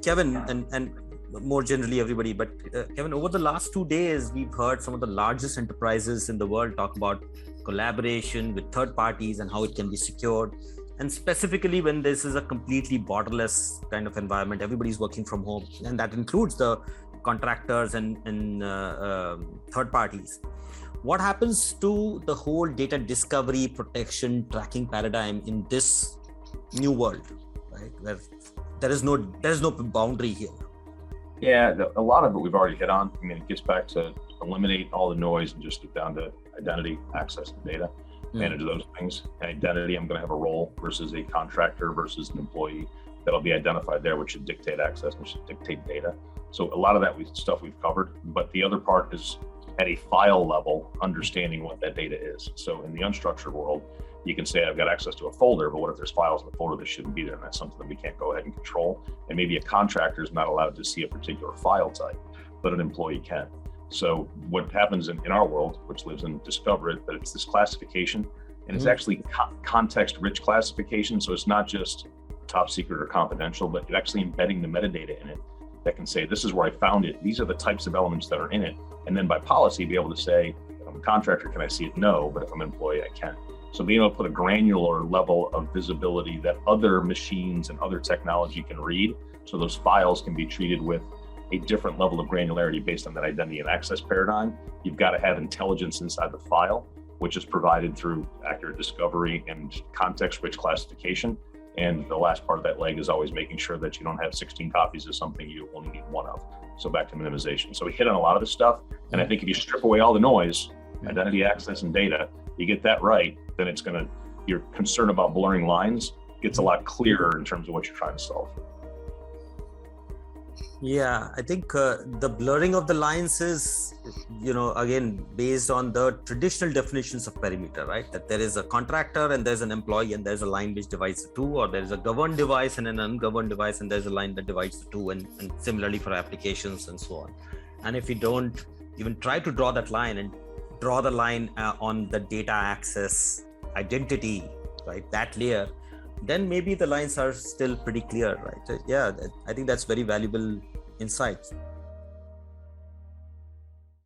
Kevin, and more generally everybody, but Kevin, over the last 2 days, we've heard some of the largest enterprises in the world talk about collaboration with third parties and how it can be secured. And specifically when this is a completely borderless kind of environment, everybody's working from home, and that includes the contractors and third parties. What happens to the whole data discovery, protection, tracking paradigm in this new world, right? Where there is no boundary here. Yeah, a lot of it we've already hit on. I mean, it gets back to eliminate all the noise and just get down to identity, access, and data. Manage those things. Identity, I'm going to have a role versus a contractor versus an employee. That'll be identified there, which should dictate access, which should dictate data. So a lot of that stuff we've covered, but the other part is at a file level, understanding what that data is. So in the unstructured world, you can say I've got access to a folder, but what if there's files in the folder that shouldn't be there? And that's something that we can't go ahead and control. And maybe a contractor is not allowed to see a particular file type, but an employee can. So what happens in our world, which lives in Discover It, that it's this classification, and it's actually context-rich classification. So it's not just top secret or confidential, but it's actually embedding the metadata in it that can say, this is where I found it. These are the types of elements that are in it. And then by policy, be able to say, if I'm a contractor, can I see it? No, but if I'm an employee, I can. So being able to put a granular level of visibility that other machines and other technology can read, so those files can be treated with a different level of granularity based on that identity and access paradigm. You've got to have intelligence inside the file, which is provided through accurate discovery and context-rich classification. And the last part of that leg is always making sure that you don't have 16 copies of something you only need one of. So back to minimization. So we hit on a lot of this stuff. And I think if you strip away all the noise, identity, access, and data, you get that right, then your concern about blurring lines gets a lot clearer in terms of what you're trying to solve. Yeah, I think the blurring of the lines is, again, based on the traditional definitions of perimeter, right? That there is a contractor and there's an employee and there's a line which divides the two, or there's a governed device and an ungoverned device and there's a line that divides the two, and similarly for applications and so on. And if you don't even try to draw that line and draw the line on the data access identity, right, that layer, then maybe the lines are still pretty clear, right? Yeah, I think that's very valuable insights.